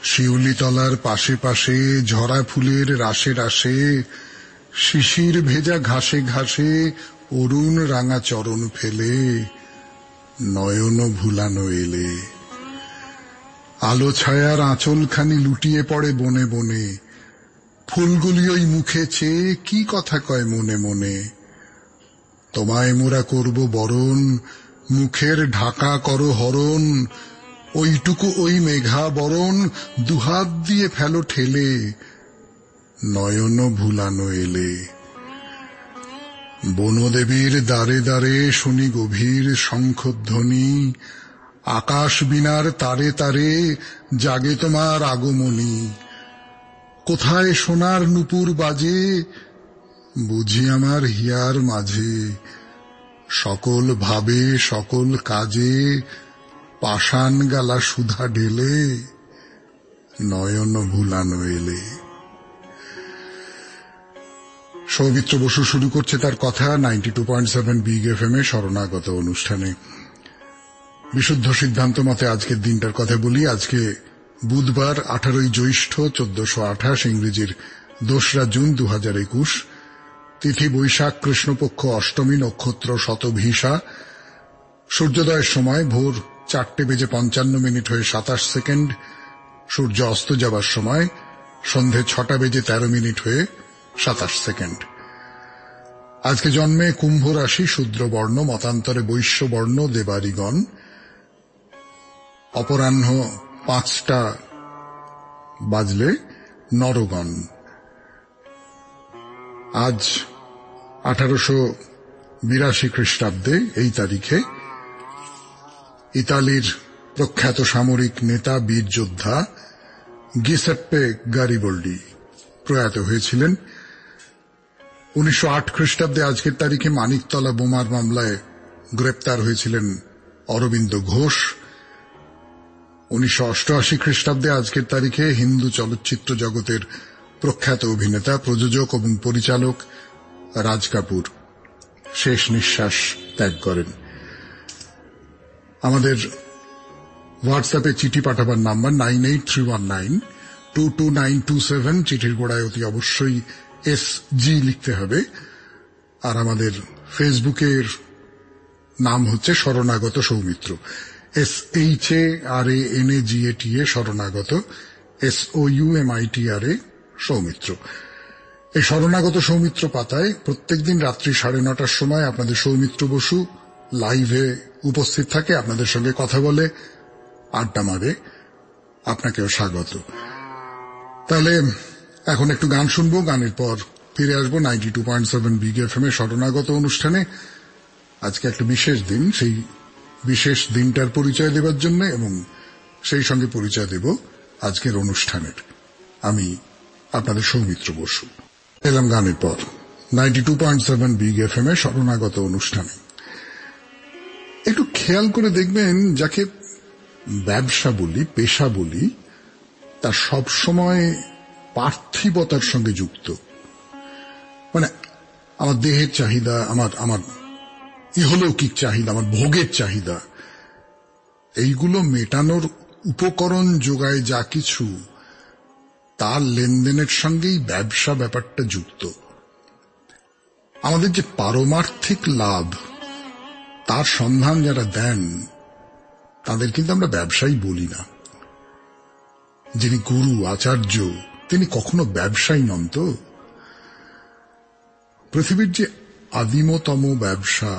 শিউলিতলার পাশে পাশে ঝরা ফুলের রাশে রাশে, শিশির ভেজা ঘাসে ঘাসে অরুণ রাঙা চরণ ফেলে, নয়ন ভুলানো এলে। আলো ছায়ার আঁচলখানি লুটিয়ে পড়ে বনে বনে, ফুলগুলি ওই মুখে চেয়ে কি কথা কয় মনে মনে। তোমায় মোরা করব বরণ, মুখের ঢাকা করো হরণ, ওইটুকু ওই মেঘা বরণ, দুহাত দিয়ে ফেলো ঠেলে, নয়ন ভুলানো এলে। বনদেবীর দ্বারে দ্বারে শুনি গভীর শঙ্খধ্বনি, আকাশ বিনার তারে তারে জাগে তোমার আগমনী। কোথায় সোনার নূপুর বাজে, বুঝি আমার হিয়ার মাঝে, সকল ভাবে সকল কাজে পাষাণ গালা সুধা ঢেলে, নয়ন ভুলানো এলে। সৌমিত্র বসু শুরু করছে তার কথা 92.7 বিগ এফএম এ শরণাগত অনুষ্ঠানে। বিশুদ্ধ সিদ্ধান্ত মতে আজকের দিনটার কথা বলি। আজকে বুধবার 18 জ্যৈষ্ঠ 1428, ইংরেজির 2 জুন 2021, তিথি বৈশাখ, কৃষ্ণপক্ষ অষ্টমী, নক্ষত্র শতভিষা। সূর্যোদয়ের সময় ভোর 4:55 হয়ে 27 সেকেন্ড, সূর্য অস্ত যাবার সময় সন্ধে 6:13 হয়ে 27 সেকেন্ড। আজকে জন্মে কুম্ভ রাশি, শূদ্রবর্ণ, মতান্তরে বৈশ্য বর্ণ দেবারিগণ। অপরাহ্ন 5টা বাজলে নরগণ। আজ 1882 খ্রিস্টাব্দে এই তারিখে ইতালির প্রখ্যাত সামরিক নেতা, বীর যোদ্ধা গিউসেপ্পে গারিবল্ডি প্রয়াত হয়েছিলেন। 1908 খ্রিস্টাব্দে আজকের তারিখে মানিকতলা বোমার মামলায় গ্রেপ্তার হয়েছিলেন অরবিন্দ ঘোষ। 1988 খ্রিস্টাব্দে আজকের তারিখে হিন্দু চলচ্চিত্র জগতের প্রখ্যাত অভিনেতা, প্রযোজক এবং পরিচালক রাজ কাপুর শেষ নিঃশ্বাস ত্যাগ করেন। আমাদের হোয়াটসঅ্যাপে চিঠি পাঠাবার নাম্বার 9831922927। চিঠির গোড়ায় অতি অবশ্যই SG লিখতে হবে। আর আমাদের ফেসবুকের নাম হচ্ছে শরণাগত সৌমিত্র, SHARANAGATA শরণাগত, SOUMITRA সৌমিত্র। এই শরণাগত সৌমিত্র পাতায় প্রত্যেকদিন রাত্রি 9:30টার সময় আপনাদের সৌমিত্র বসু লাইভে উপস্থিত থাকে, আপনাদের সঙ্গে কথা বলে, আড্ডা মারে। আপনাকেও স্বাগত। তাহলে এখন একটু গান শুনবো, গানের পর ফিরে আসবো 92.7 বিগ এফএম এ শরণাগত অনুষ্ঠানে। আজকে একটা বিশেষ দিন, সেই বিশেষ দিনটার পরিচয় দেবার জন্য এবং সেই সঙ্গে পরিচয় দেব আজকের অনুষ্ঠানের। আমি আপনাদের সৌমিত্র বসু। এলাম গানের পর 92.7 বিগ এফএম এ শরণাগত অনুষ্ঠানে। একটু খেয়াল করে দেখবেন, যাকে ব্যবসা বলি, পেশা বলি, তার সব সময় পার্থিবতার সঙ্গে যুক্ত। মানে আমার দেহের চাহিদা, আমার ইহলৌকিক চাহিদা, আমার ভোগের চাহিদা, এইগুলো মেটানোর উপকরণ যোগায় যা কিছু, তার লেনদেনের সঙ্গেই ব্যবসা ব্যাপারটা যুক্ত। আমাদের যে পারমার্থিক লাভ, তার সন্ধান যারা দেন, তাদের কিন্তু আমরা ব্যবসায়ী বলি না। যিনি গুরু, আচার্য, তিনি কখনো ব্যবসায়ী নন তো। পৃথিবীর যে আদিমতম ব্যবসা,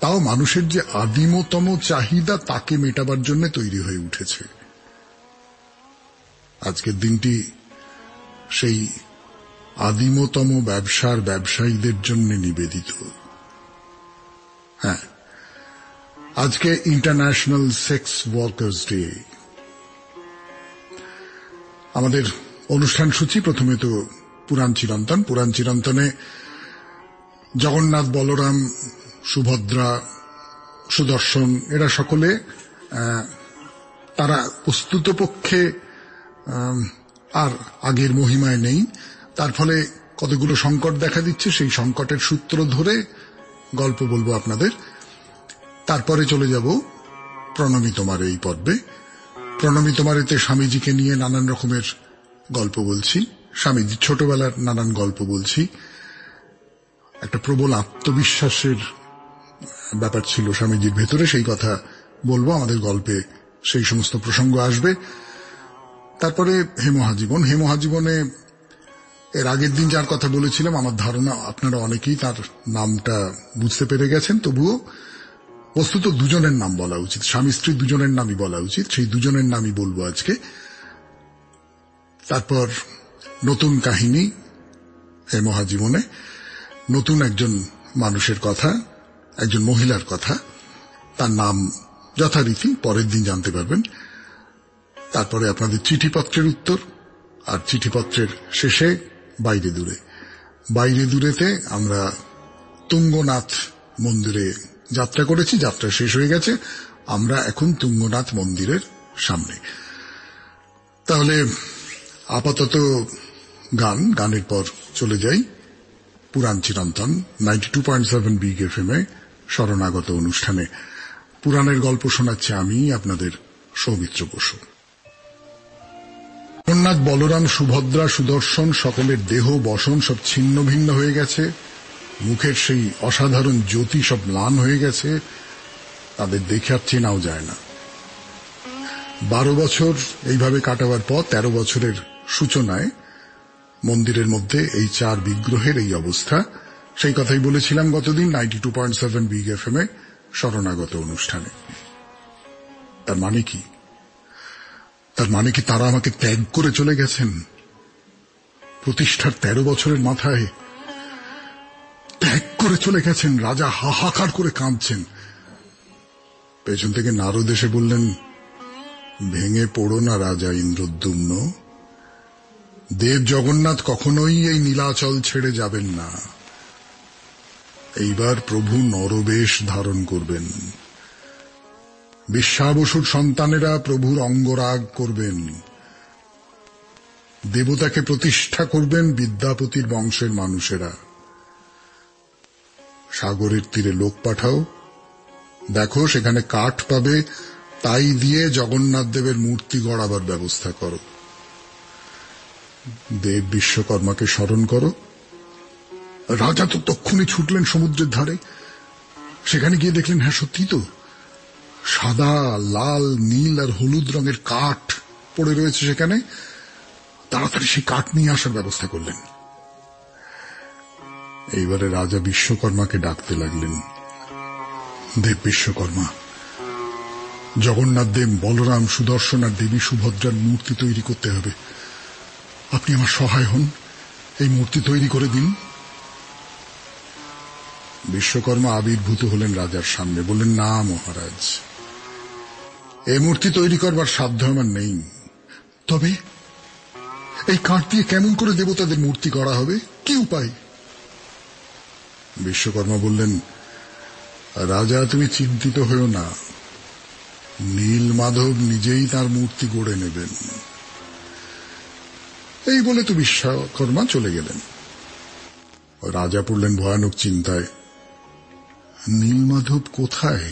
তাও মানুষের যে আদিমতম চাহিদা, তাকে মেটাবার জন্য তৈরি হয়ে উঠেছে। আজকের দিনটি সেই আদিমতম ব্যবসার ব্যবসায়ীদের জন্য নিবেদিত। হ্যাঁ, আজকে ইন্টারন্যাশনাল সেক্স ওয়ার্কার্স ডে। আমাদের অনুষ্ঠান সূচি প্রথমে তো পুরাণ চিরন্তন। পুরাণ চিরন্তনে জগন্নাথ, বলরাম, সুভদ্রা, সুদর্শন, এরা সকলে তারা বস্তুতপক্ষে আর আগের মহিমায় নেই। তার ফলে কতগুলো সংকট দেখা দিচ্ছে। সেই সংকটের সূত্র ধরে গল্প বলবো আপনাদের। তারপরে চলে যাব প্রণমী তোমার এই পর্বে। প্রণমী তোমারেতে স্বামীজিকে নিয়ে নানান রকমের গল্প বলছি, স্বামীজির ছোটবেলার নানান গল্প বলছি। একটা প্রবল আত্মবিশ্বাসের ব্যাপার ছিল স্বামীজির ভেতরে, সেই কথা বলবো, আমাদের গল্পে সেই সমস্ত প্রসঙ্গ আসবে। তারপরে হেমহাজীবনে এর আগের দিন যার কথা বলেছিলাম, আমার ধারণা আপনারা অনেকেই তার নামটা বুঝতে পেরে গেছেন, তবুও বস্তুত দুজনের নাম বলা উচিত, স্বামী স্ত্রী দুজনের নামই বলা উচিত, সেই দুজনের নামই বলবো আজকে। তারপর নতুন কাহিনী হেমহাজীবনে, নতুন একজন মানুষের কথা, একজন মহিলার কথা, তার নাম যথারীতি পরের দিন জানতে পারবেন। তারপরে আপনাদের চিঠিপত্রের উত্তর, আর চিঠিপত্রের শেষে বাইরে দূরেতে আমরা তুঙ্গনাথ মন্দিরে যাত্রা করেছি, যাত্রা শেষ হয়ে গেছে, আমরা এখন তুঙ্গনাথ মন্দিরের সামনে। তাহলে আপাতত গানের পর চলে যাই পুরাণ চিরন্তন 92.7 বিগ FM এ শরণাগত অনুষ্ঠানে। পুরাণের গল্প শোনাচ্ছে আমি, আপনাদের সৌমিত্র বসু। জগন্নাথ, বলরাম, সুভদ্রা, সুদর্শন সকলের দেহ বসন সব ছিন্ন ভিন্ন হয়ে গেছে, মুখের সেই অসাধারণ জ্যোতি সব ম্লান হয়ে গেছে, তাদের দেখে আর চেনাও যায় না। 12 বছর এইভাবে কাটাবার পর 13 বছরের সূচনায় মন্দিরের মধ্যে এই 4 বিগ্রহের এই অবস্থা, সেই কথাই বলেছিলাম গতদিন 92.7 বিগ FM এ শরণাগত অনুষ্ঠানে। তার মানে কি? তার মানে কি তারা আমাকে ত্যাগ করে চলে গেছেন? প্রতিষ্ঠার 13 বছরের মাথায় ত্যাগ করে চলে গেছেন। রাজা হাহাকার করে কাঁদছেন। পেছন থেকে নারদ এসে বললেন, ভেঙে পড়ো না রাজা ইন্দ্রদ্যুম্ন, দেব জগন্নাথ কখনোই এই নীলাচল ছেড়ে যাবেন না। এইবার প্রভু নরবেশ ধারণ করবেন, বিশ্বাবসুর সন্তানেরা প্রভুর অঙ্গরাগ করবেন, দেবতাকে প্রতিষ্ঠা করবেন বিদ্যাপতির বংশের মানুষেরা। সাগরের তীরে লোক পাঠাও, দেখো সেখানে কাঠ পাবে, তাই দিয়ে জগন্নাথ দেবের মূর্তি গড়াবার ব্যবস্থা করো। দেব বিশ্বকর্মাকে স্মরণ করো। রাজা তো তক্ষুনি ছুটলেন সমুদ্রের ধারে। সেখানে গিয়ে দেখলেন, হ্যাঁ সত্যি তো, সাদা, লাল, নীল আর হলুদ রঙের কাঠ পড়ে রয়েছে সেখানে। তাড়াতাড়ি সেই কাঠ নিয়ে আসার ব্যবস্থা করলেন। এইবারে রাজা বিশ্বকর্মাকে ডাকতে লাগলেন, দেব বিশ্বকর্মা, জগন্নাথ দেব, বলরাম, সুদর্শন আর দেবী সুভদ্রার মূর্তি তৈরি করতে হবে। আপনি আমার সহায় হন, এই মূর্তি তৈরি করে দিন। বিশ্বকর্মা আবির্ভূত হলেন রাজার সামনে, বললেন, না মহারাজ, এই মূর্তি তৈরি করবার সাধ্য আমার নেই। তবে এই কাঠ দিয়ে কেমন করে দেবতাদের মূর্তি করা হবে, কি উপায়? বিশ্বকর্মা বললেন, রাজা তুমি চিন্তিত হয়েও না, নীল মাধব নিজেই তার মূর্তি গড়ে নেবেন। এই বলে তো বিশ্বকর্মা চলে গেলেন। রাজা পড়লেন ভয়ানক চিন্তায়। নীলমাধব কোথায়?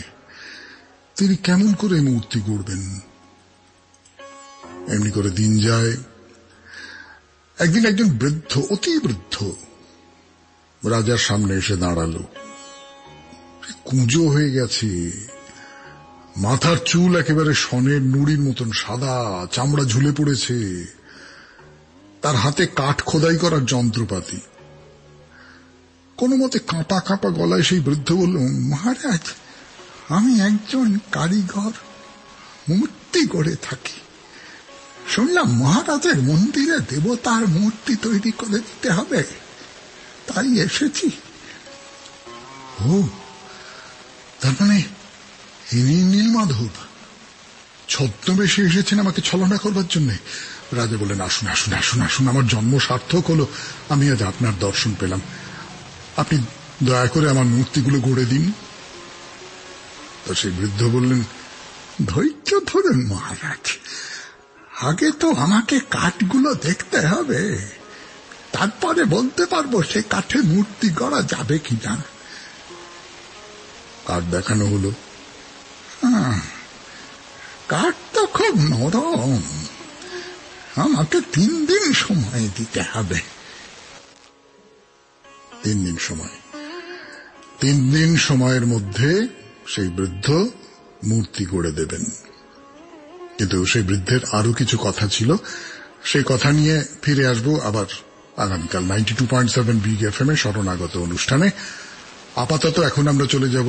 তিনি কেমন করে মূর্তি গড়বেন? এমনি করে দিন যায়। একদিন একজন বৃদ্ধ, অতি বৃদ্ধ, রাজার সামনে এসে দাঁড়ালো। কুঁজো হয়ে গেছে, মাথার চুল একেবারে সনের নুড়ির মতন সাদা, চামড়া ঝুলে পড়েছে, তার হাতে কাঠ খোদাই করার যন্ত্রপাতি। কোনো মতে কাঁপা কাঁপা গলায় সেই বৃদ্ধ বলল, মহারাজ, আমি একজন কারিগর, মূর্তি গড়ে থাকি। শুনলাম মহারাজের মন্দিরে দেবতার মূর্তি তৈরি করে দিতে হবে, তাই এসেছি। ও, তার মানে ইনি নীলমাধব ছদ্মবেশে এসেছেন আমাকে ছলনা করবার জন্য। রাজা বললেন, আসুন আসুন আসুন আসুন, আমার জন্ম সার্থক হলো, আমি আজ আপনার দর্শন পেলাম। আপনি দয়া করে আমার মূর্তিগুলো গড়ে দিন। তা সেই বৃদ্ধ বললেন, ধৈর্য ধরুন মহারাজ, আগে তো আমাকে কাঠগুলো দেখতে হবে, তারপরে বলতে পারবো সে কাঠে মূর্তি গড়া যাবে কিনা। কাঠ দেখানো হলো। কাঠ তো খুব নরম, কম, আমাকে 3 দিন সময় দিতে হবে। 3 দিন সময়। 3 দিন সময়ের মধ্যে সেই বৃদ্ধ মূর্তি গড়ে দেবেন। কিন্তু সেই বৃদ্ধের আরো কিছু কথা ছিল, সেই কথা নিয়ে ফিরে আসবো আবার আগামীকাল 92.7 বিগ এফএম এ শরণাগত অনুষ্ঠানে। আপাতত এখন আমরা চলে যাব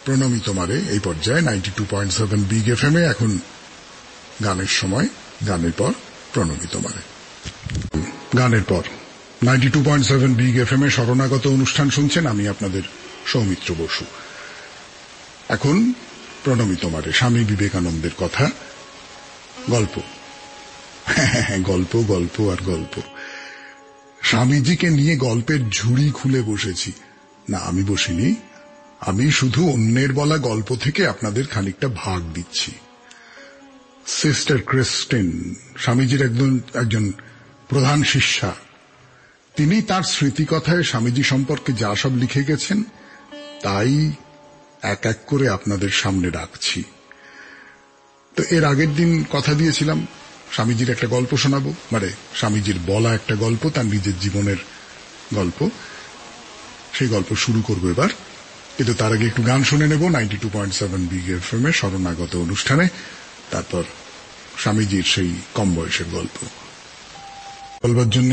প্রণমী তোমারে এই পর্যায়ে 92.7 বিগ এফএম এ। এখন গানের সময়, গানের পর প্রণমী তোমারে। গানের পর 92.7 বিগ এফএম এ শরণাগত অনুষ্ঠান শুনছেন, আমি আপনাদের সৌমিত্র বসু। এখন প্রণমী তোমারে, স্বামী বিবেকানন্দের কথা, গল্প। গল্প গল্প আর গল্প। স্বামীজিকে নিয়ে গল্পের ঝুড়ি খুলে বসেছি। না, আমি বসিনি, আমি শুধু অন্যের বলা গল্প থেকে আপনাদের খানিকটা ভাগ দিচ্ছি। সিস্টার ক্রিস্টিন, স্বামীজির একজন প্রধান শিষ্যা, তিনি তার স্মৃতিকথায় স্বামীজি সম্পর্কে যা সব লিখে গেছেন তাই এক এক করে আপনাদের সামনে রাখছি। তো এর আগের দিন কথা দিয়েছিলাম স্বামীজির একটা গল্প শোনাবো, মানে স্বামীজির বলা একটা গল্প, তার নিজের জীবনের গল্প। সেই গল্প শুরু করবো এবার, কিন্তু তার আগে একটু গান শুনে নেব 92.7 বিগ এফএম এর শরণাগত অনুষ্ঠানে। তারপর স্বামীজির সেই কম বয়সের গল্প বলবার জন্য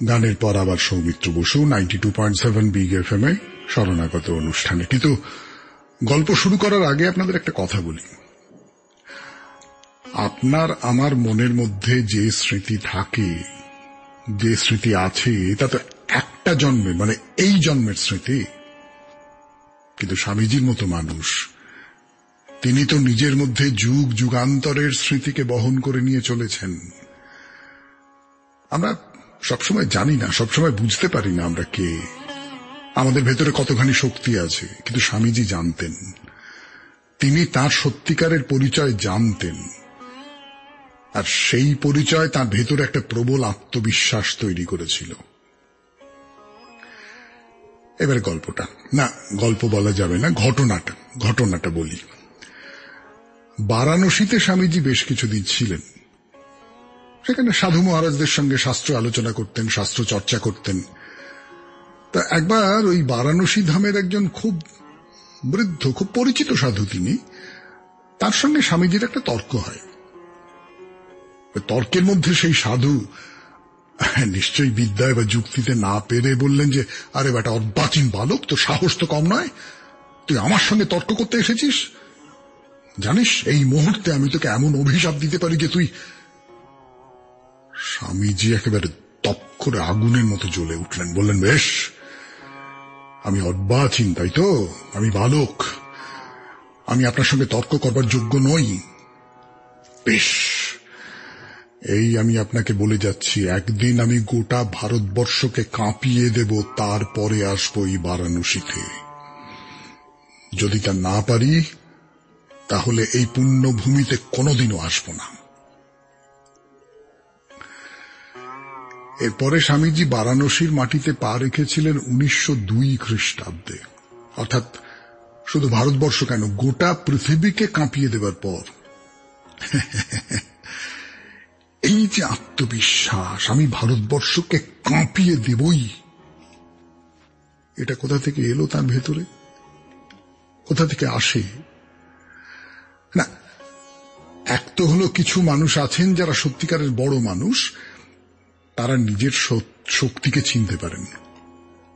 গানের পর আবার সৌমিত্র বসু 92.7 বিগ এফএম এ শরণাগত অনুষ্ঠানে। কিন্তু গল্প শুরু করার আগে আপনাদের একটা কথা বলি। আপনার আমার মনের মধ্যে যে স্মৃতি থাকে, যে স্মৃতি আছে, তা তো একটা জন্মের, মানে এই জন্মের স্মৃতি। কিন্তু স্বামীজির মতো মানুষ, তিনি তো নিজের মধ্যে যুগ যুগান্তরের স্মৃতিকে বহন করে নিয়ে চলেছেন। আমরা সবসময় জানি না, সবসময় বুঝতে পারি না আমরা কে, আমাদের ভেতরে কতখানি শক্তি আছে, কিন্তু স্বামীজি জানতেন। তিনি তার সত্যিকারের পরিচয় জানতেন, আর সেই পরিচয় তার ভেতরে একটা প্রবল আত্মবিশ্বাস তৈরি করেছিল। এবারে গল্পটা, না গল্প বলা যাবে না, ঘটনাটা বলি। বারাণসীতে স্বামীজি বেশ কিছুদিন ছিলেন। সেখানে সাধু মহারাজদের সঙ্গে শাস্ত্র আলোচনা করতেন, শাস্ত্র চর্চা করতেন। তা একবার ওই বারাণসী ধামের একজন খুব বৃদ্ধ, খুব পরিচিত সাধু, তিনি, তার সঙ্গে স্বামীজির একটা তর্ক হয়। তর্কের মধ্যে সেই সাধু নিশ্চয়ই বিদ্যায় বা যুক্তিতে না পেরে বললেন যে, আরে বেটা অর্বাচীন বালক, তোর সাহস তো কম নয়, তুই আমার সঙ্গে তর্ক করতে এসেছিস? জানিস এই মুহূর্তে আমি তোকে এমন অভিশাপ দিতে পারি যে তুই। স্বামীজি একেবারে তপ করে আগুনের মতো জ্বলে উঠলেন, বললেন, বেশ, আমি অর্বাচীন তাই তো, আমি বালক, আমি আপনার সঙ্গে তর্ক করবার যোগ্য নই। বেশ, এই আমি আপনাকে বলে যাচ্ছি, একদিন আমি গোটা ভারতবর্ষকে কাঁপিয়ে দেব, তারপরে আসবো এই বারাণসীতে। যদি তা না পারি তাহলে এই পুণ্যভূমিতে কোনোদিনও আসবো না। এরপরে স্বামীজি বারাণসীর মাটিতে পা রেখেছিলেন 1902 খ্রিস্টাব্দে, অর্থাৎ শুধু ভারতবর্ষ কেন, গোটা পৃথিবীকে কাঁপিয়ে দেবার পর। এই যে আত্মবিশ্বাস, আমি ভারতবর্ষকে কাঁপিয়ে দেবই, এটা কোথা থেকে এলো তার ভেতরে, কোথা থেকে আসে? না, এক তো হলো কিছু মানুষ আছেন যারা সত্যিকারের বড় মানুষ, তারা নিজের শক্তিকে চিনতে পারেন,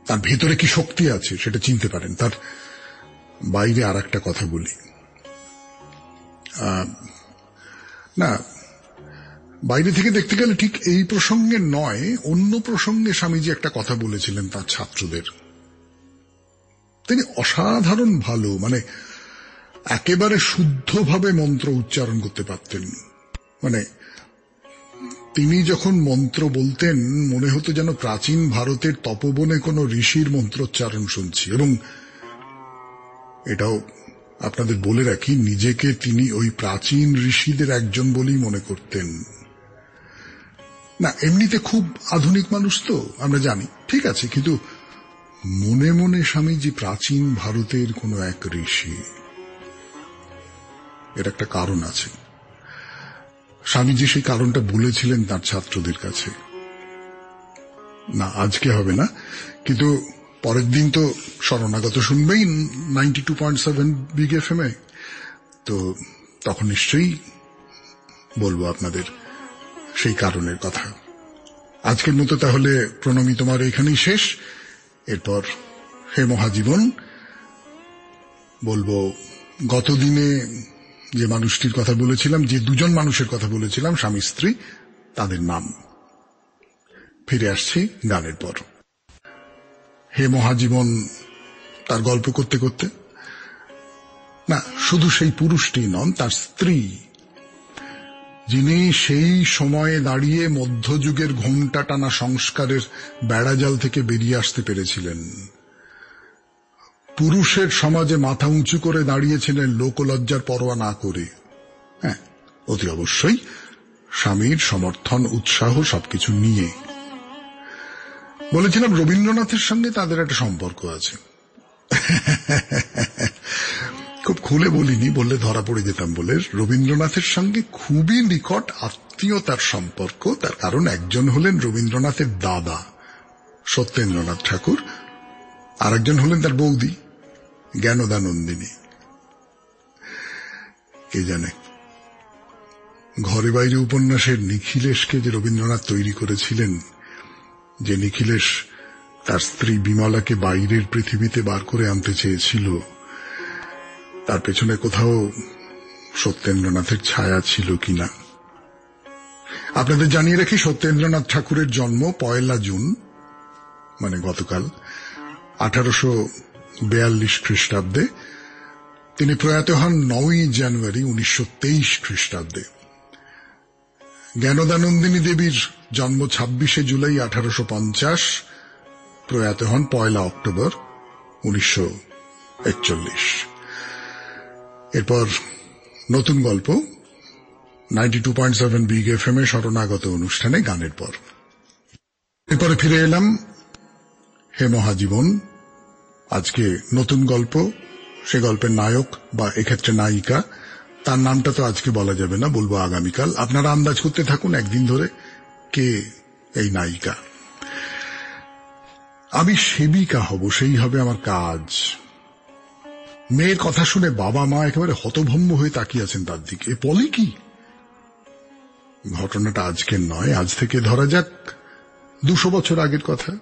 তার ভেতরে কি শক্তি আছে সেটা চিনতে পারেন। তার বাইরে আর একটা কথা বলি, না বাইরে থেকে দেখতে গেলে ঠিক এই প্রসঙ্গে নয়, অন্য প্রসঙ্গে স্বামীজি একটা কথা বলেছিলেন তার ছাত্রদের। তিনি অসাধারণ ভালো, মানে একেবারে শুদ্ধভাবে মন্ত্র উচ্চারণ করতে পারতেন। মানে তিনি যখন মন্ত্র বলতেন মনে হতো যেন প্রাচীন ভারতের তপবনে কোনো ঋষির মন্ত্রোচ্চারণ শুনছি। এবং এটাও আপনাদের বলে রাখি, নিজেকে তিনি ওই প্রাচীন ঋষিদের একজন বলেই মনে করতেন। না এমনিতে খুব আধুনিক মানুষ তো আমরা জানি, ঠিক আছে, কিন্তু মনে মনে স্বামীজি প্রাচীন ভারতের কোন এক ঋষি। এর একটা কারণ আছে। স্বামীজি সেই কারণটা বলেছিলেন তার ছাত্রদের কাছে। না, আজকে হবে না, কিন্তু পরের দিন তো শরণাগত শুনবেই 92.7 বিগ এফএম এ, তো তখন নিশ্চয়ই বলবো আপনাদের সেই কারণের কথা। আজকের মতো তাহলে প্রণমী তোমার এখানেই শেষ। এরপর হে মহাজীবন বলবো গতদিনে যে মানুষটির কথা বলেছিলাম, যে দুজন মানুষের কথা বলেছিলাম স্বামী স্ত্রী, তাদের নাম। ফিরে আসছি গানের পর। হে মহাজীবন তার গল্প করতে করতে, না শুধু সেই পুরুষটি নন, তার স্ত্রী, যিনি সেই সময়ে দাঁড়িয়ে মধ্যযুগের ঘোমটা টানা সংস্কারের বেড়াজাল থেকে বেরিয়ে আসতে পেরেছিলেন, পুরুষের সমাজে মাথা উঁচু করে দাঁড়িয়েছিলেন লোকলজ্জার পরোয়া না করে। হ্যাঁ, অতি অবশ্যই স্বামীর সমর্থন, উৎসাহ সবকিছু নিয়ে। বলেছিলাম রবীন্দ্রনাথের সঙ্গে তাদের একটা সম্পর্ক আছে। খুব খুলে বলিনি, বললে ধরা পড়ে যেতাম বলে। রবীন্দ্রনাথের সঙ্গে খুবই নিকট আত্মীয়তার সম্পর্ক। তার কারণ একজন হলেন রবীন্দ্রনাথের দাদা সত্যেন্দ্রনাথ ঠাকুর, আর একজন হলেন তার বৌদি জ্ঞানদানন্দিনী। কে জানে ঘরে বাইরে উপন্যাসের নিখিলেশকে যে রবীন্দ্রনাথ তৈরি করেছিলেন, যে নিখিলেশ তার স্ত্রী বিমলাকে বাইরের পৃথিবীতে বার করে আনতে চেয়েছিল, তার পেছনে কোথাও সত্যেন্দ্রনাথের ছায়া ছিল কিনা। আপনাদের জানিয়ে রাখি, সত্যেন্দ্রনাথ ঠাকুরের জন্ম 1 জুন, মানে গতকাল, 1842 খ্রিস্টাব্দে। তিনি প্রয়াত হন 9 জানুয়ারি 1923 খ্রিস্টাব্দে। জ্ঞানদানন্দিনী দেবীর জন্ম 26 জুলাই 1850, প্রয়াত হন 1 অক্টোবর 1941। এরপর নতুন গল্প 92.7 বিগ এফএম এ শরণাগত অনুষ্ঠানে গানের পর। এরপরে ফিরে এলাম হে মহাজীবন। আজকে নতুন গল্প, সে গল্পের নায়ক বা এক্ষেত্রে নায়িকা, তার নামটা তো আজকে বলা যাবে না, বলবো আগামীকাল। আপনারা আন্দাজ করতে থাকুন একদিন ধরে কে এই নায়িকা। আমি সেবিকা হব, সেই হবে আমার কাজ। মেয়ের কথা শুনে বাবা মা একেবারে হতভম্ব হয়ে তাকিয়ে আছেন তার দিকে। বলে কি? ঘটনাটা আজকের নয়, আজ থেকে ধরা যাক 200 বছর আগের কথা।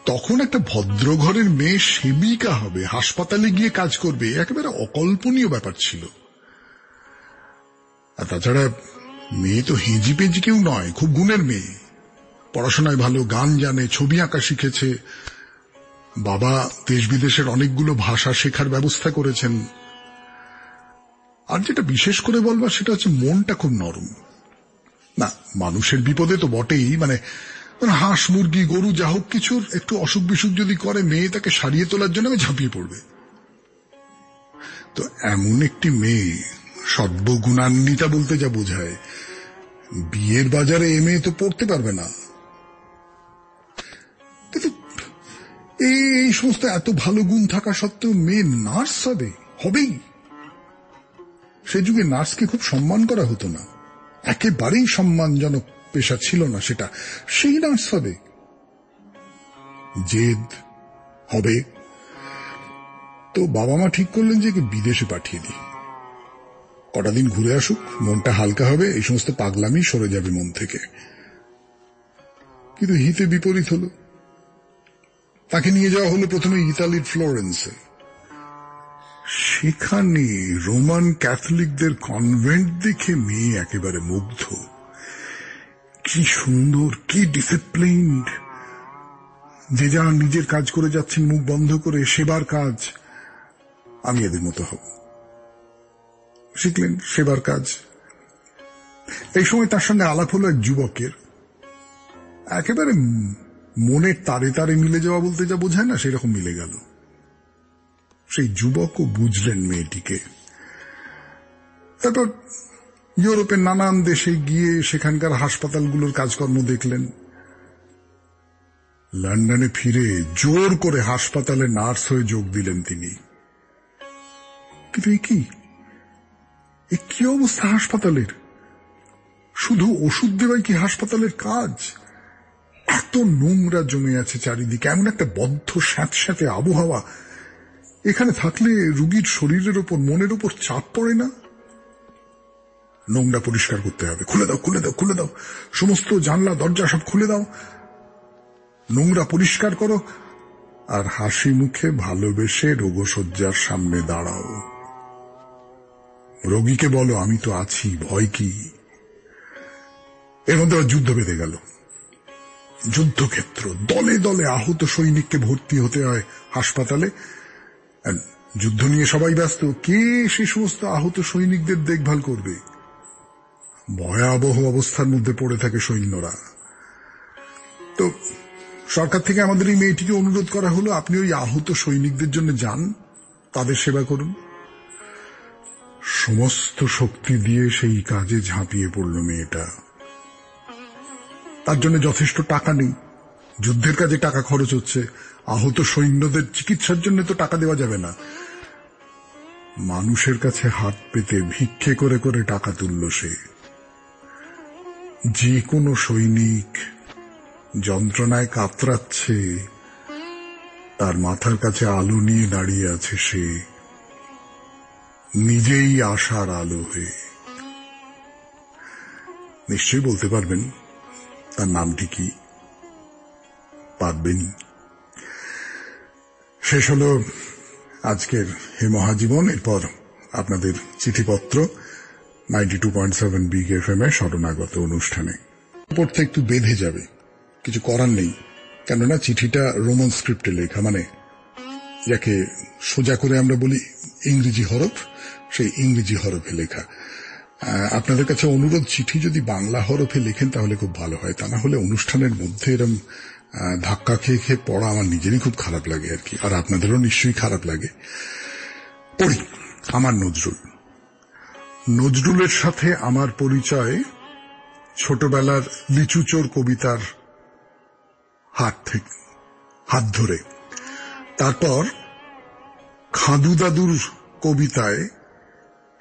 তখন একটা ভদ্রঘরের মেয়ে সেবিকা হবে, হাসপাতালে গিয়ে কাজ করবে, একেবারে অকল্পনীয় ব্যাপার ছিল। আর তাছাড়া মেয়ে তো হেজি পেজি কেউ নয়, খুব গুণের মেয়ে, পড়াশোনায় ভালো, গান জানে, ছবি আঁকা শিখেছে। বাবা দেশ বিদেশের অনেকগুলো ভাষা শেখার ব্যবস্থা করেছেন। আর যেটা বিশেষ করে বলবার সেটা হচ্ছে মনটা খুব নরম। না, মানুষের বিপদে তো বটেই, মানে হাঁস মুরগি গরু যা হোক কিছুর একটু অসুখ বিসুখ যদি করে, মেয়ে তাকে সারিয়ে তোলার জন্য ঝাঁপিয়ে পড়বে। তো এমন একটি মেয়ে, সর্বগুণান্বিতা বলতে যা বোঝায়, বিয়ের বাজারে এ মেয়ে তো পড়তে পারবে না। কিন্তু এই সমস্ত এত ভালো গুণ থাকা সত্ত্বেও মেয়ে নার্স হবে, হবেই। সে যুগে নার্সকে খুব সম্মান করা হতো না, একেবারেই সম্মানজনক পেশা ছিল না সেটা। সেই নার্স হবে, জেদ হবে। তো বাবা মা ঠিক করলেন যে বিদেশে পাঠিয়ে দিই, কটা দিন ঘুরে আসুক, মনটা হালকা হবে, এই সমস্ত পাগলামি সরে যাবে মন থেকে। কিন্তু হিতে বিপরীত হলো। তাকে নিয়ে যাওয়া হলো প্রথমে ইতালির ফ্লোরেন্সে। সেখানে রোমান ক্যাথলিকদের কনভেন্ট দেখে মেয়ে একেবারে মুগ্ধ। কি সুন্দর, কি ডিসিপ্লিনড, যে যারা নিজের কাজ করে যাচ্ছেন মুখ বন্ধ করে, সেবার কাজ। আমি এদের মতো হব। শিখলেন সেবার কাজ। এই সময় তার সঙ্গে আলাপ হলো এক যুবকের, একেবারে মনের তারে তারে মিলে যাওয়া বলতে যা বোঝায় না, সেরকম মিলে গেল। সেই যুবকও বুঝলেন মেয়েটিকে। তারপর ইউরোপের নানান দেশে গিয়ে সেখানকার হাসপাতালগুলোর কাজকর্ম দেখলেন। লন্ডনে ফিরে জোর করে হাসপাতালে নার্স হয়ে যোগ দিলেন তিনি। কিন্তু কি অবস্থা হাসপাতালের! শুধু ওষুধ দেওয়াই কি হাসপাতালের কাজ? এত নোংরা জমে আছে চারিদিকে, এমন একটা বদ্ধ স্যাঁতস্যাঁতে আবহাওয়া। এখানে থাকলে রোগীর শরীরের ওপর, মনের ওপর চাপ পড়ে না? নোংরা পরিষ্কার করতে হবে। খুলে দাও, খুলে দাও, খুলে দাও, সমস্ত জানলা দরজা সব খুলে দাও, নোংরা পরিষ্কার করো, আর হাসি মুখে ভালোবেসে রোগশয্যার সামনে দাঁড়াও। রোগীকে বলো, আমি তো আছি, ভয় কি? এর মধ্যে যুদ্ধ বেঁধে গেল। যুদ্ধক্ষেত্র, দলে দলে আহত সৈনিককে ভর্তি হতে হয় হাসপাতালে। যুদ্ধ নিয়ে সবাই ব্যস্ত, কে সে সমস্ত আহত সৈনিকদের দেখভাল করবে? ভয়াবহ অবস্থার মধ্যে পড়ে থাকে সৈন্যরা। তো সরকার থেকে আমাদের এই মেয়েটিকে অনুরোধ করা হলো, আপনি ওই আহত সৈনিকদের জন্য যান, তাদের সেবা করুন। সমস্ত শক্তি দিয়ে সেই কাজে ঝাঁপিয়ে পড়ল মেয়েটা। তার জন্য যথেষ্ট টাকা নেই, যুদ্ধের কাজে টাকা খরচ হচ্ছে, আহত সৈন্যদের চিকিৎসার জন্য তো টাকা দেওয়া যাবে না। মানুষের কাছে হাত পেতে ভিক্ষে করে করে টাকা তুলল সে। যে কোনো সৈনিক যন্ত্রণায় কাতরাচ্ছে, তার মাথার কাছে আলো নিয়ে দাঁড়িয়ে আছে সে, নিজেই আশার আলো হয়ে। নিশ্চয়ই বলতে পারবেন তার নামটি কি? পারবেনই। শেষ হলো আজকের হে মহাজীবন। এরপর আপনাদের চিঠিপত্র 92.7 বিগ এফএম এ শরণাগত অনুষ্ঠানে পড়তে একটু বেঁধে যাবে, কিছু করার নেই। কেননা চিঠিটা রোমান স্ক্রিপ্টে লেখা, মানে যাকে সোজা করে আমরা বলি ইংরেজি হরফ, সেই ইংরেজি হরফে লেখা। আপনাদের কাছে অনুরোধ, চিঠি যদি বাংলা হরফে লেখেন তাহলে খুব ভালো হয়। তা না হলে অনুষ্ঠানের মধ্যে এরকম ধাক্কা খেয়ে খেয়ে পড়া আমার নিজেরই খুব খারাপ লাগে আর কি, আর আপনাদেরও নিশ্চয়ই খারাপ লাগে। পড়ি। আমার নজরুল। নজরুলের সাথে আমার পরিচয় ছোটবেলার লিচুচোর কবিতার হাত ধরে। তারপর খাদু দাদুর কবিতায়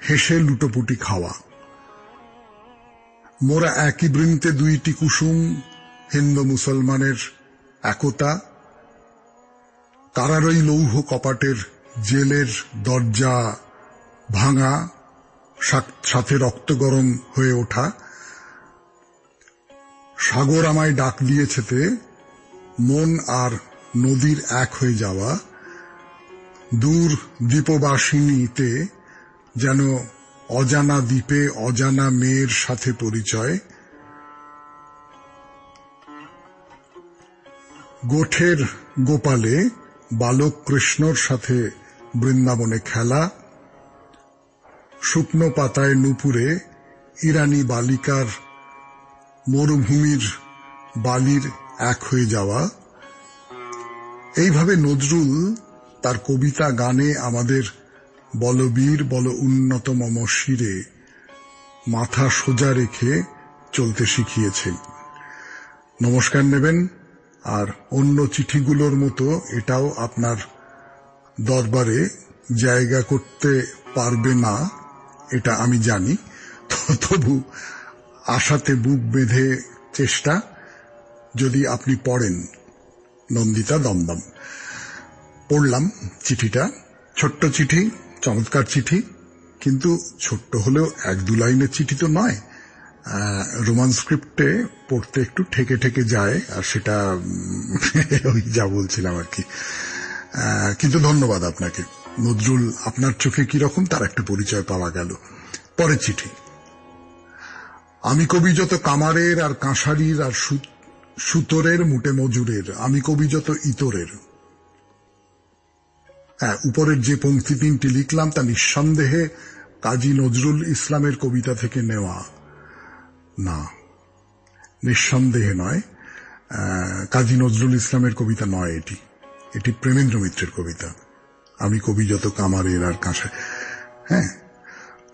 হেসে লুটোপুটি খাওয়া। মোরা একই বৃন্তে দুইটি কুসুম, হিন্দু মুসলমানের একতা। কারারই লৌহ কপাটের জেলের দরজা ভাঙা, সাথে রক্ত গরম হয়ে ওঠা। সাগর আমায় ডাক দিয়েছেতে, মন আর নদীর এক হয়ে যাওয়া। দূর দ্বীপবাসিনীতে যেন অজানা দ্বীপে অজানা মেয়ের সাথে পরিচয়। গোঠের গোপালে বালক কৃষ্ণর সাথে বৃন্দাবনে খেলা। শুকনো পাতায় নুপুরে ইরানি বালিকার মরুভূমির বালির এক হয়ে যাওয়া। এইভাবে নজরুল তার কবিতা গানে আমাদের বলবীর বল উন্নত মম শিরে মাথা সোজা রেখে চলতে শিখিয়েছেন। নমস্কার নেবেন, আর অন্য চিঠিগুলোর মতো এটাও আপনার দরবারে জায়গা করতে পারবে না, এটা আমি জানি। তবু আশাতে বুক বেঁধে চেষ্টা, যদি আপনি পড়েন। নন্দিতা দমদম। পড়লাম চিঠিটা। ছোট্ট চিঠি, চমৎকার চিঠি, কিন্তু ছোট্ট হলেও 1-2 লাইনের চিঠি তো নয়। রোমান স্ক্রিপ্টে পড়তে একটু ঠেকে ঠেকে যায়, আর সেটা ওই যা বলছিলাম আর কি। কিন্তু ধন্যবাদ আপনাকে। নজরুল আপনার চোখে কিরকম তার একটা পরিচয় পাওয়া গেল। পরের চিঠি। আমি কবি যত কামারের আর কাঁসারির আর সুতোরের মুটে মজুরের, আমি কবি যত ইতরের। হ্যাঁ, উপরের যে পংক্তি 3টি লিখলাম তা নিঃসন্দেহে কাজী নজরুল ইসলামের কবিতা থেকে নেওয়া। না, নিঃসন্দেহে নয়, কাজী নজরুল ইসলামের কবিতা নয় এটি। এটি প্রেমেন্দ্র মিত্রের কবিতা, আমি কবি যত কামারের আর কাঁসার। হ্যাঁ,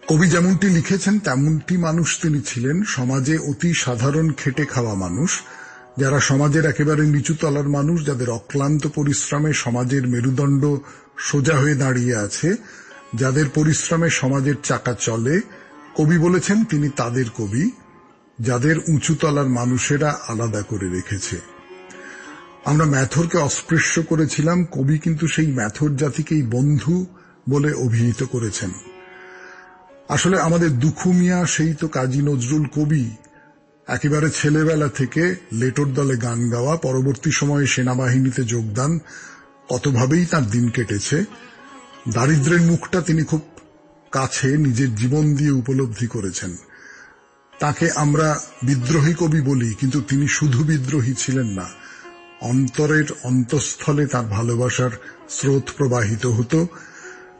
কবি যেমনটি লিখেছেন তেমনটি মানুষ তিনি ছিলেন। সমাজে অতি সাধারণ খেটে খাওয়া মানুষ, যারা সমাজের একেবারে নিচু তলার মানুষ, যাদের অক্লান্ত পরিশ্রমে সমাজের মেরুদণ্ড সোজা হয়ে দাঁড়িয়ে আছে, যাদের পরিশ্রমে সমাজের চাকা চলে। কবি বলেছেন তিনি তাদের কবি। যাদের উঁচুতলার মানুষেরা আলাদা করে রেখেছে। আমরা ম্যাথরকে অস্পৃশ্য করেছিলাম, কবি কিন্তু সেই ম্যাথর জাতিকেই বন্ধু বলে অভিহিত করেছেন। আসলে আমাদের দুখু মিয়া সেই তো কাজী নজরুল কবি, একেবারে ছেলেবেলা থেকে লেটোর দলে গান গাওয়া, পরবর্তী সময়ে সেনাবাহিনীতে যোগদান, কতভাবেই তার দিন কেটেছে। দারিদ্র্যের মুখটা তিনি খুব কাছে নিজের জীবন দিয়ে উপলব্ধি করেছেন। তাকে আমরা বিদ্রোহী কবি বলি, কিন্তু তিনি শুধু বিদ্রোহী ছিলেন না, অন্তরের অন্তঃস্থলে তার ভালোবাসার স্রোত প্রবাহিত হতো।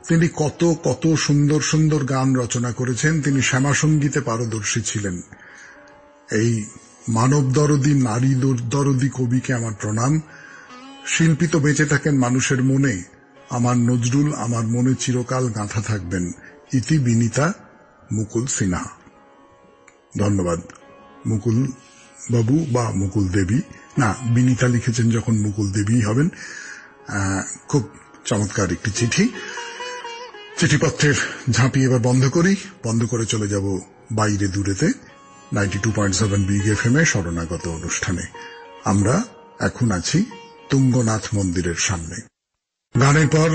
তিনি কত কত সুন্দর সুন্দর গান রচনা করেছেন। তিনি শ্যামাসঙ্গীতে পারদর্শী ছিলেন। এই মানব দরদী, নারী দরদী কবিকে আমার প্রণাম। শিল্পী তো বেঁচে থাকেন মানুষের মনে, আমার নজরুল আমার মনে চিরকাল গাঁথা থাকবেন। ইতি বিনীতা মুকুল সিনহা। ধন্যবাদ মুকুল বাবু বা মুকুল দেবী, না বিনীতা লিখেছেন যখন মুকুল দেবী হবেন। খুব চমৎকার একটি চিঠি। চিঠিপত্রের ঝাঁপি এবার বন্ধ করি, বন্ধ করে চলে যাব বাইরে দূরেতে 92.7 বিগ এফএম এ শরণাগত অনুষ্ঠানে। আমরা এখন আছি তুঙ্গনাথ মন্দিরের সামনে। গানের পর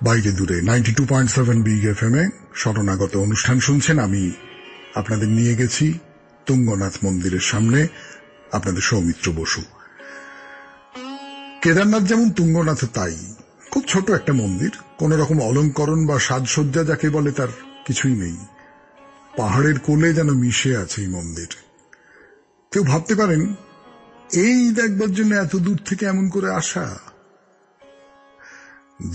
বাইরে দূরে 92.7 বিগ এফএম এ শরণাগত অনুষ্ঠান শুনছেন। আমি আপনাদের নিয়ে গেছি তুঙ্গনাথ মন্দিরের সামনে, আপনাদের সৌমিত্র বসু। কেদারনাথ যেমন তুঙ্গনাথ তাই, খুব ছোট একটা মন্দির, কোন রকম অলঙ্করণ বা সাজসজ্জা যাকে বলে তার কিছুই নেই। পাহাড়ের কোলে যেন মিশে আছে এই মন্দির। কেউ ভাবতে পারেন এই দেখবার জন্য এত দূর থেকে এমন করে আসা।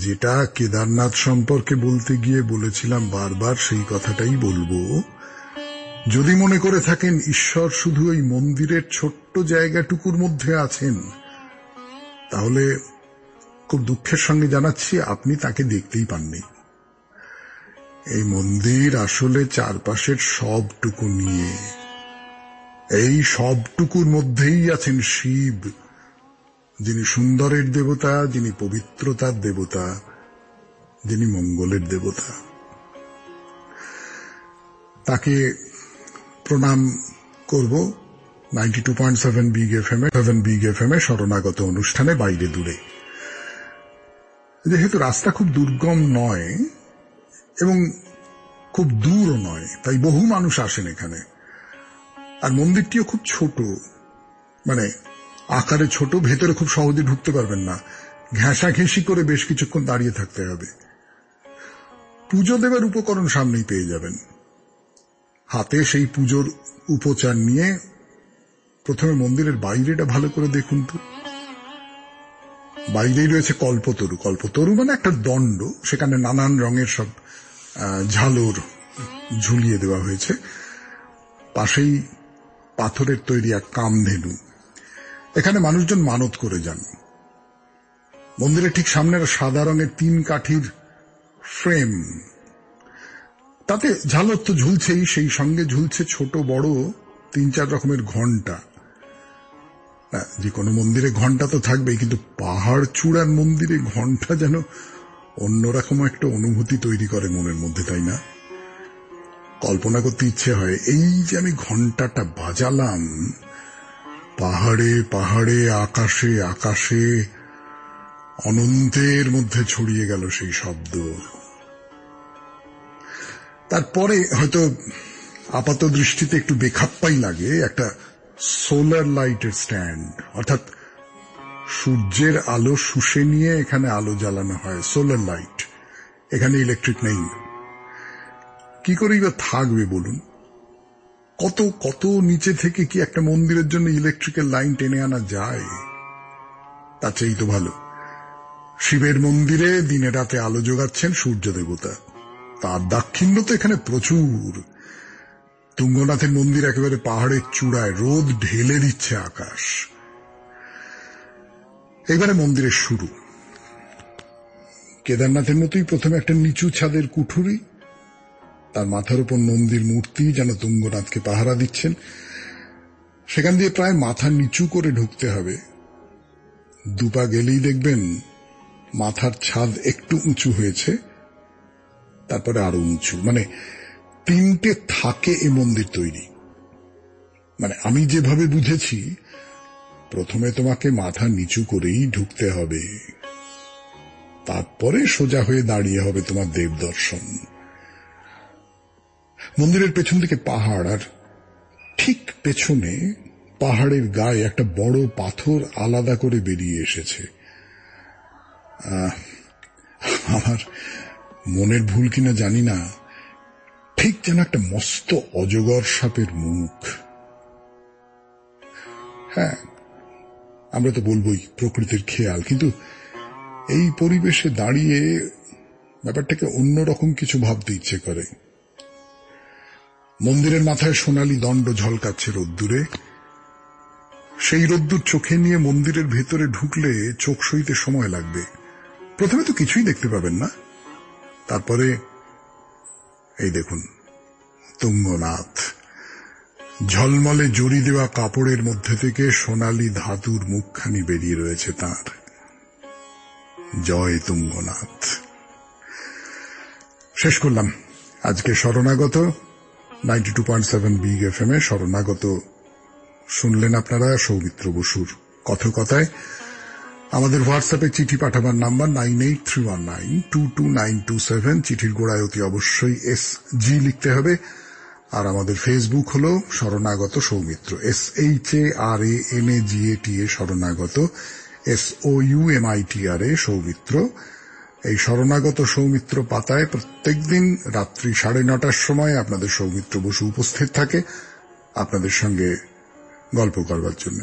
যেটা কেদারনাথ সম্পর্কে বলতে গিয়ে বলেছিলাম, বারবার সেই কথাটাই বলবো। যদি মনে করে থাকেন ঈশ্বর শুধু এই মন্দিরের ছোট্ট জায়গাটুকুর মধ্যে আছেন, তাহলে খুব দুঃখের সঙ্গে জানাচ্ছি আপনি তাকে দেখতেই পাননি। এই মন্দির আসলে চারপাশের সবটুকু নিয়ে। এই সবটুকুর মধ্যেই আছেন শিব, যিনি সুন্দরের দেবতা, যিনি পবিত্রতার দেবতা, যিনি মঙ্গলের দেবতা। তাকে প্রণাম করব 92.7 বিগ এফএম এ শরণাগত অনুষ্ঠানে বাইরে দূরে। যেহেতু রাস্তা খুব দুর্গম নয় এবং খুব দূরও নয়, তাই বহু মানুষ আসেন এখানে। আর মন্দিরটিও খুব ছোট, মানে আকারে ছোট, ভেতরে খুব সহজে ঢুকতে পারবেন না, ঘেঁষাঘেঁষি করে বেশ কিছুক্ষণ দাঁড়িয়ে থাকতে হবে। পুজো দেবার উপকরণ সামনেই পেয়ে যাবেন। হাতে সেই পুজোর উপচার নিয়ে প্রথমে মন্দিরের বাইরেটা ভালো করে দেখুন তো। বাইরেই রয়েছে কল্পতরু। কল্পতরু মানে একটা দণ্ড, সেখানে নানান রঙের সব ঝালর ঝুলিয়ে দেওয়া হয়েছে। পাশেই পাথরের তৈরি এক কামধেনু। এখানে মানুষজন মানত করে যান। মন্দিরের ঠিক সামনে সাদা রঙের 3 কাঠির ফ্রেম, তাতে ঝালর তো ঝুলছেই, সেই সঙ্গে ঝুলছে ছোট বড় 3-4 রকমের ঘণ্টা। যে কোনো মন্দিরে ঘণ্টা তো থাকবেই, কিন্তু পাহাড় চূড়ার মন্দিরে ঘণ্টা যেন অন্যরকম একটা অনুভূতি তৈরি করে মনের মধ্যে, তাই না? কল্পনা করতে ইচ্ছে হয়, এই যে আমি ঘণ্টাটা বাজালাম, পাহাড়ে পাহাড়ে, আকাশে আকাশে, অনন্তের মধ্যে ছড়িয়ে গেল সেই শব্দ। তারপরে হয়তো আপাত দৃষ্টিতে একটু বেখাপ্পাই লাগে একটা সোলার লাইটের স্ট্যান্ড, অর্থাৎ সূর্যের আলো শুষে নিয়ে এখানে আলো জ্বালানো হয়, সোলার লাইট। এখানে ইলেকট্রিক নেই। কি করেই বা থাকবে বলুন? কত কত নিচে থেকে কি একটা মন্দিরের জন্য ইলেকট্রিক্যাল লাইন টেনে আনা যায়? তার চেয়েই তো ভালো শিবের মন্দিরে দিনে রাতে আলো যোগাচ্ছেন সূর্য দেবতা। তার দাক্ষিণ্য তো এখানে প্রচুর। তুঙ্গনাথের মন্দির একেবারে পাহাড়ের চূড়ায়, রোদ ঢেলে দিচ্ছে আকাশ। এবারে মন্দিরের শুরু। কেদারনাথের মতোই প্রথমে একটা নিচু ছাদের কুঠুরি, তার মাথার উপর নন্দীর মূর্তি যেন তুঙ্গনাথকে পাহারা দিচ্ছেন। সেখান দিয়ে প্রায় মাথা নিচু করে ঢুকতে হবে। দুপা গেলেই দেখবেন মাথার ছাদ একটু উঁচু হয়েছে, তারপরে আরো উঁচু, মানে 3টে থাকে এ মন্দির তৈরি। মানে আমি যেভাবে বুঝেছি, প্রথমে তোমাকে মাথা নিচু করেই ঢুকতে হবে, তারপরে সোজা হয়ে দাঁড়িয়ে হবে তোমার দেব দর্শন। মন্দিরের পেছন দিকে পাহাড়, আর ঠিক পেছনে পাহাড়ের গায়ে একটা বড় পাথর আলাদা করে বেরিয়ে এসেছে। আমার মনের ভুল কিনা জানি না, ঠিক যেন একটা মস্ত অজগর সাপের মুখ। হ্যাঁ, আমরা তো বলবোই প্রকৃতির খেয়াল, কিন্তু এই পরিবেশে দাঁড়িয়ে ব্যাপারটাকে অন্যরকম কিছু ভাবতে ইচ্ছে করে। মন্দিরের মাথায় সোনালী দণ্ড ঝলকাচ্ছে রোদ্দুরে। সেই রোদ্দুর চোখে নিয়ে মন্দিরের ভেতরে ঢুকলে চোখ সইতে সময় লাগবে। প্রথমে তো কিছুই দেখতে পাবেন না, তারপরে এই দেখুন তুঙ্গনাথ। ঝলমলে জড়ি দেওয়া কাপড়ের মধ্যে থেকে সোনালী ধাতুর মুখখানি বেরিয়ে রয়েছে তাঁর। জয় তুঙ্গনাথ। শেষ করলাম আজকে শরণাগত 92.7 বিগ এফএম এ। শরণাগত শুনলেন আপনারা সৌমিত্র বসুর কথকথায়। আমাদের হোয়াটসঅ্যাপে চিঠি পাঠাবার নাম্বার 9831922927। চিঠির গোড়ায় অতি অবশ্যই SG লিখতে হবে। আর আমাদের ফেসবুক হলো শরণাগত সৌমিত্র, SHARANAGATA শরণাগত, SOUMITRA সৌমিত্র। এই শরণাগত সৌমিত্র পাতায় প্রত্যেকদিন রাত্রি 9:30টার সময় আপনাদের সৌমিত্র বসু উপস্থিত থাকে আপনাদের সঙ্গে গল্প করবার জন্য।